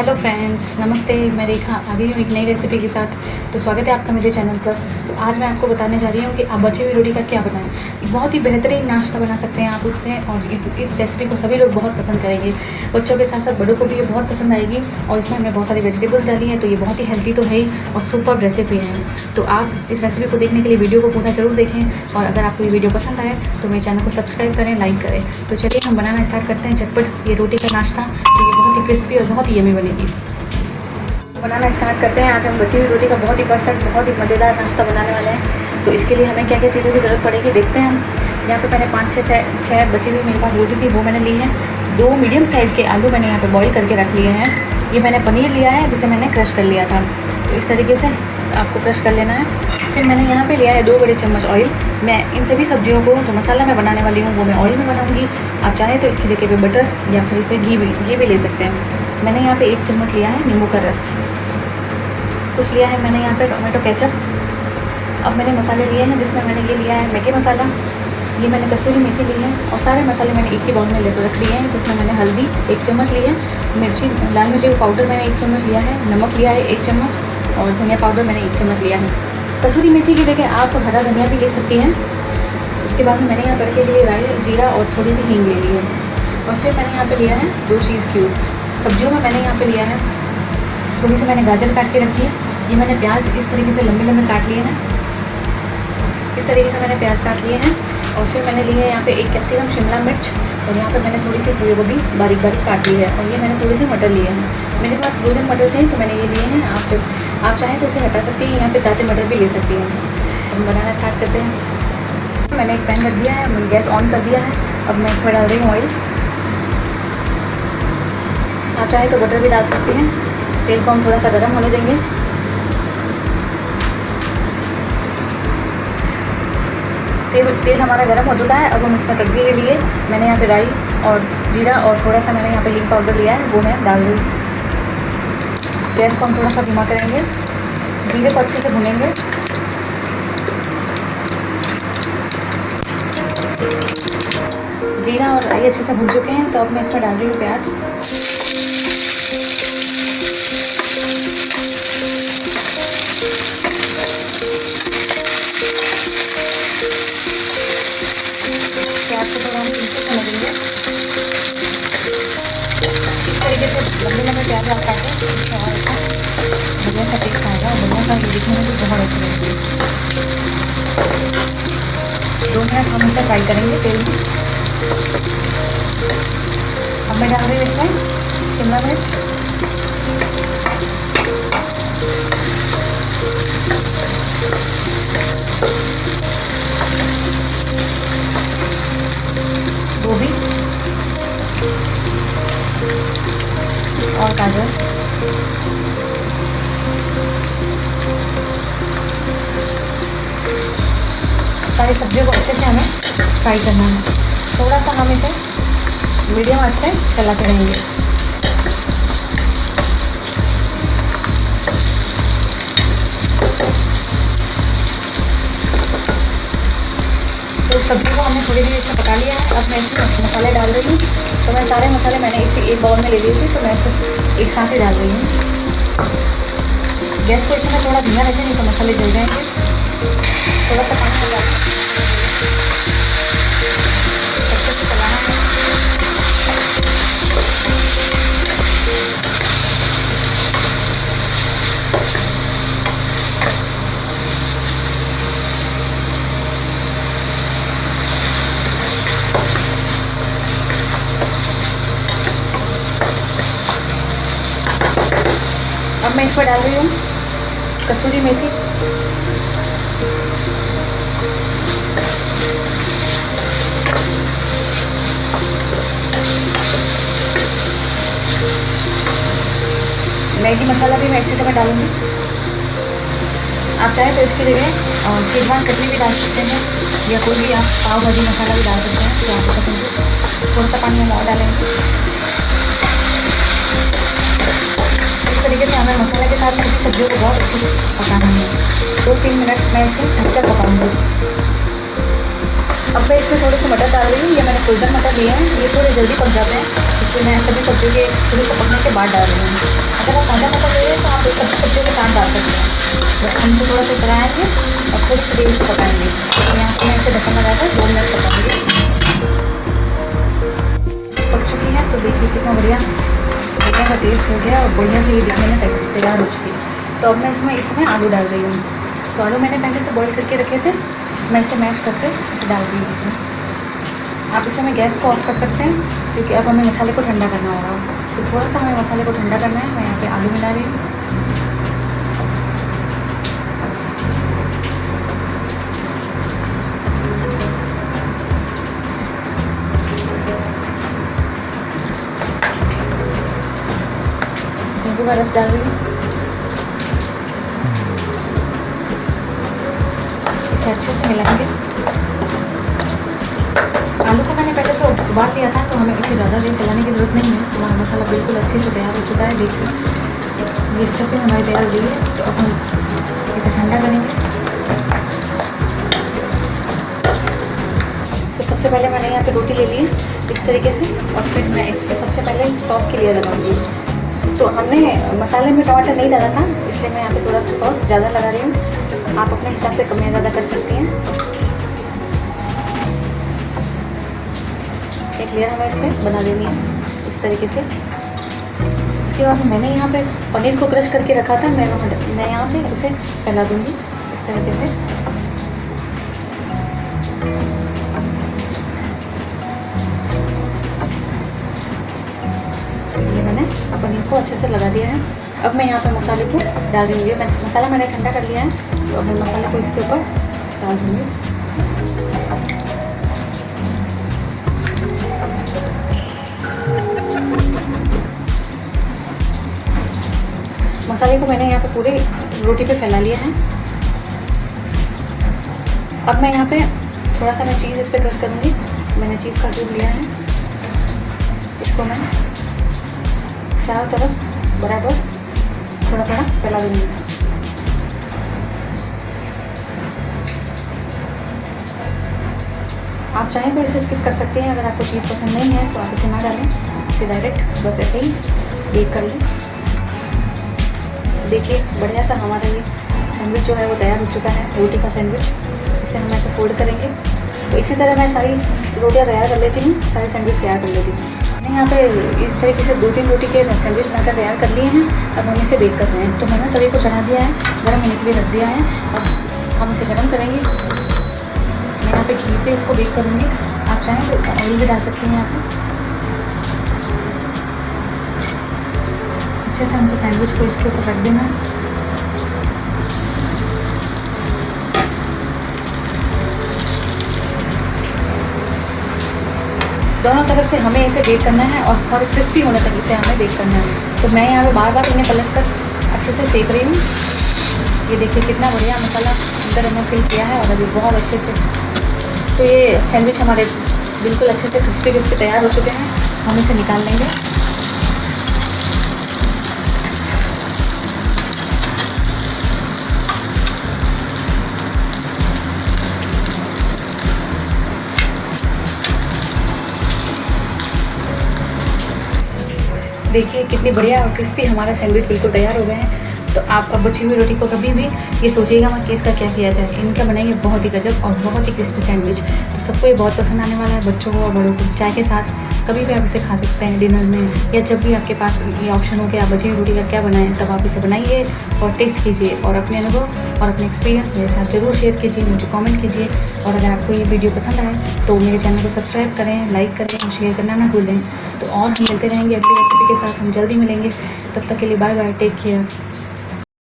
Hello friends, नमस्ते। मैं रेखा आ गई हूँ एक नई रेसिपी के साथ। तो स्वागत है आपका मेरे चैनल पर। तो आज मैं आपको बताने जा रही हूँ कि आप बची हुई रोटी का क्या बनाएं। एक बहुत ही बेहतरीन नाश्ता बना सकते हैं आप उससे, और इस रेसिपी को सभी लोग बहुत पसंद करेंगे। बच्चों के साथ साथ बड़ों को भी ये बहुत पसंद आएगी। और इसमें हमने बहुत सारी वेजिटेबल्स डाली हैं, तो ये बहुत ही हेल्दी तो है ही और सुपर रेसिपी है। तो आप इस रेसिपी को देखने के लिए वीडियो को पूरा ज़रूर देखें, और अगर आपको ये वीडियो पसंद आए तो मेरे चैनल को सब्सक्राइब करें, लाइक करें। तो चलिए हम बनाना स्टार्ट करते हैं झटपट ये रोटी का नाश्ता। तो ये बहुत ही क्रिस्पी और बहुत ही यमी बनेगी। बनाना स्टार्ट करते हैं। आज हम बची हुई रोटी का बहुत ही परफेक्ट, बहुत ही मज़ेदार नाश्ता बनाने वाले हैं। तो इसके लिए हमें क्या क्या चीज़ों की ज़रूरत पड़ेगी देखते हैं हम। यहाँ पे मैंने 5-6 बची हुई मेरे पास रोटी थी, वो मैंने ली है। 2 मीडियम साइज़ के आलू मैंने यहाँ पे बॉईल करके रख लिए हैं। ये मैंने पनीर लिया है जिसे मैंने क्रश कर लिया था। तो इस तरीके से आपको क्रश कर लेना है। फिर मैंने यहाँ पे लिया है 2 बड़े चम्मच ऑयल। मैं इन सभी सब्जियों को जो मसाला मैं बनाने वाली हूँ वो मैं ऑयल में बनाऊँगी। आप चाहें तो इसकी जगह पे बटर या फिर इसे घी भी ले सकते हैं। मैंने यहाँ पे 1 चम्मच लिया है नींबू का रस। कुछ लिया है मैंने यहाँ पे टोमेटो केचप। अब मैंने मसाले लिए हैं, जिसमें मैंने ये लिया है मैगी मसाला, ये मैंने कसूरी मेथी ली है, और सारे मसाले मैंने एक ही बाउल में लेकर रख लिए हैं। जिसमें मैंने हल्दी 1 चम्मच ली है, लाल मिर्ची पाउडर मैंने 1 चम्मच लिया है, नमक लिया है 1 चम्मच, और धनिया पाउडर मैंने 1 चम्मच लिया है। कसूरी मेथी की जगह आप हरा धनिया भी ले सकती हैं। उसके बाद में मैंने यहाँ तड़के के लिए राई, जीरा और थोड़ी सी हींग ले ली है। और फिर मैंने यहाँ पे लिया है 2 चीज़ क्यूब। सब्जियों में मैंने यहाँ पे लिया है थोड़ी सी मैंने गाजर काट के रखी है। ये मैंने प्याज इस तरीके से लंबे लंबे काट लिए हैं। इस तरीके से मैंने प्याज काट लिए हैं। और फिर मैंने लिए है यहाँ पे 1 कैप्सिकम शिमला मिर्च, और यहाँ पे मैंने थोड़ी सी फूल गोभी बारीक बारीक काट ली है। और ये मैंने थोड़ी सी मटर लिए हैं। मेरे पास फ्रोजन मटर थे तो मैंने ये लिए हैं। आप चाहें तो इसे हटा सकती हैं, यहाँ पे ताज़े मटर भी ले सकती हैं। हम बनाना स्टार्ट करते हैं। मैंने एक पैन रख दिया है, मैंने गैस ऑन कर दिया है। अब मैं इसमें डाल रही हूँ ऑयल। आप चाहें तो बटर भी डाल सकते हैं। तेल को हम थोड़ा सा गर्म होने देंगे। तेल हमारा गर्म हो चुका है। अब हम इसमें तड़के के लिए मैंने यहाँ पे राई और जीरा और थोड़ा सा मैंने यहाँ पे हींग पाउडर लिया है, वो मैं डाल रही हूँ। गैस को हम थोड़ा सा धीमा करेंगे, जीरे को अच्छे से भुनेंगे। जीरा और राई अच्छे से भुन चुके हैं, तो अब मैं इसमें डाल रही हूँ प्याज। प्याज को थोड़ा हम पीछे समझेंगे। इस तरीके से लंबे लंबे प्याज आप काटें, बढ़िया सा टेस्ट आएगा, बढ़िया सा दिखने में भी बहुत अच्छी लगती है। 2 मिनट हम इसे फ्राई करेंगे तेल में। अब मैं डाल रही हूँ इसमें शिमला मिर्च, गोभी और गाजर। सारी सब्जियों को अच्छे से हमें फ्राई करना है। थोड़ा सा हम इसे मीडियम आंच पे चलाते रहेंगे। तो सब्जी को हमने थोड़ी देर इसमें पका लिया है। अब मैं इसमें मसाले डाल रही हूँ। तो मैं सारे मसाले मैंने एक बाउल में ले लिए थे, तो मैं इसे एक साथ ही डाल रही हूँ। गैस को इसमें थोड़ा धीमा रखें, नहीं तो मसाले जल जाएंगे। थोड़ा सा पानी डाल अच्छे से चलाना है। अब मैं इसमें डाल रही हूँ कसूरी मेथी, मैगी मसाला भी मैं इसी समय डालूँगी। आप चाहें तो इसकी जगह शेजवान चटनी भी डाल सकते हैं, या कोई भी आप पाव भाजी मसाला भी डाल सकते हैं, जो आपको पसंद है। थोड़ा सा पानी हम और डालेंगे। इस तरीके से हमें मसाला के साथ सभी सब्जियों को बहुत अच्छे से पकाना है। 2-3 मिनट मैं इसे ढककर पकाऊंगी। अब मैं इसमें थोड़े से मटर डाल रही हूँ। ये मैंने फ्रोजन मटर लिए हैं, ये थोड़े जल्दी पक जाते हैं, इसलिए मैं सभी सब्जियों के थोड़े से पकने के बाद डाल रही हूँ। सकते हैं। बस हमको थोड़ा सा चलाएँगे और थोड़ी सी देर से पकाएँगे। यहाँ पे मैं इसे ढक्कन लगाकर 2 मिनट पकाऊँगी। पक चुकी है तो देखिए कितना बढ़िया का टेस्ट हो गया और बढ़िया से ये दिखने में तैयार हो चुकी है। तो अब मैं इसमें आलू डाल रही हूँ। तो आलू मैंने पहले से बॉईल करके रखे थे, मैं इसे मैश करके डाल दी हूँ इसमें। आप इसे में गैस को ऑफ कर सकते हैं क्योंकि अब हमें मसाले को ठंडा करना होगा। तो थोड़ा सा हमें मसाले को ठंडा करना है। मैं यहाँ पे आलू मिला रही हूँ। नींबू का रस डाल रही हूँ। इसे अच्छे से मिलाएंगे। आलू को मैंने पहले से उबाल लिया था तो हमें इसे ज़्यादा देर चलाने की ज़रूरत नहीं है। हमारा मसाला बिल्कुल अच्छे से तैयार हो चुका है। देखिए ये स्टफिंग हमारी तैयार हो गई है। तो अब हम इसे ठंडा करेंगे। तो सबसे पहले मैंने यहाँ पे रोटी ले ली है इस तरीके से और फिर मैं इस पर सबसे पहले सॉस के लिए लगाऊंगी। तो हमने मसाले में टमाटर नहीं डाला था इसलिए मैं यहाँ पे थोड़ा सॉस ज़्यादा लगा रही हूँ। आप अपने हिसाब से कम या ज़्यादा कर सकती हैं। एक लेयर हमें इसमें बना देनी है इस तरीके से। उसके बाद मैंने यहाँ पे पनीर को क्रश करके रखा था, मैं यहाँ पे उसे फैला दूँगी इस तरीके से। ये मैंने पनीर को अच्छे से लगा दिया है। अब मैं यहाँ पे मसाले को डाल दूँगी। मसाला मैंने ठंडा कर लिया है तो अब मैं मसाले को इसके ऊपर डाल दूँगी। मसाले को मैंने यहाँ पे पूरे रोटी पे फैला लिया है। अब मैं यहाँ पे थोड़ा सा मैं चीज़ इस पर क्रश करूँगी। मैंने चीज़ का क्यूब लिया है, इसको मैं चारों तरफ बराबर थोड़ा थोड़ा फैला दूँगी। आप चाहें तो इसे स्किप कर सकते हैं। अगर आपको चीज़ पसंद नहीं है तो आप इसे ना डालें, इसे डायरेक्ट बस ऐसे ही बेक कर लें। देखिए बढ़िया सा हमारा ये सैंडविच जो है वो तैयार हो चुका है, रोटी का सैंडविच। इसे हम ऐसे फोल्ड करेंगे। तो इसी तरह मैं सारी रोटियां तैयार कर लेती हूँ, सारे सैंडविच तैयार कर लेती हूँ। मैंने यहाँ पे इस तरीके से 2-3 रोटी के सैंडविच बनाकर तैयार कर लिए हैं। अब हम इसे बेक कर रहे हैं। तो मैंने तवे को चढ़ा दिया है, गर्म होने के लिए रख दिया है। अब हम इसे गर्म करेंगे। मैं यहाँ पे घी पे इसको बेक करूँगी। आप चाहें तो ऑयल भी डाल सकते हैं यहाँ पर। अच्छे से हमको सैंडविच को इसके ऊपर रख देना है। दोनों तरफ से हमें इसे बेक करना है और क्रिस्पी होने तक इसे हमें बेक करना है। तो मैं यहाँ पे बार बार इन्हें पलट कर अच्छे से सेक रही हूँ। ये देखिए कितना बढ़िया मसाला अंदर हमने फिल किया है और अभी बहुत अच्छे से। तो ये सैंडविच हमारे बिल्कुल अच्छे से क्रिस्पी तैयार हो चुके हैं। हम इसे निकाल लेंगे। देखिए कितनी बढ़िया और क्रिस्पी हमारा सैंडविच बिल्कुल तैयार हो गए हैं। तो आप अब बची हुई रोटी को कभी भी ये सोचिएगा मत कि इसका क्या किया जाए। इनका बनाइए बहुत ही गजब और बहुत ही क्रिस्पी सैंडविच। तो सबको ये बहुत पसंद आने वाला है, बच्चों को और बड़ों को। चाय के साथ कभी भी आप इसे खा सकते हैं, डिनर में, या जब भी आपके पास ये ऑप्शन हो कि आप बची हुई रोटी का क्या बनाएं, तब आप इसे बनाइए और टेस्ट कीजिए और अपने अनुभव और अपने एक्सपीरियंस मेरे साथ ज़रूर शेयर कीजिए, मुझे कमेंट कीजिए। और अगर आपको ये वीडियो पसंद आए तो मेरे चैनल को सब्सक्राइब करें, लाइक करें और शेयर करना ना भूलें। तो और हम मिलते रहेंगे अगली रेसिपी के साथ। हम जल्दी मिलेंगे, तब तक के लिए बाय बाय, टेक केयर।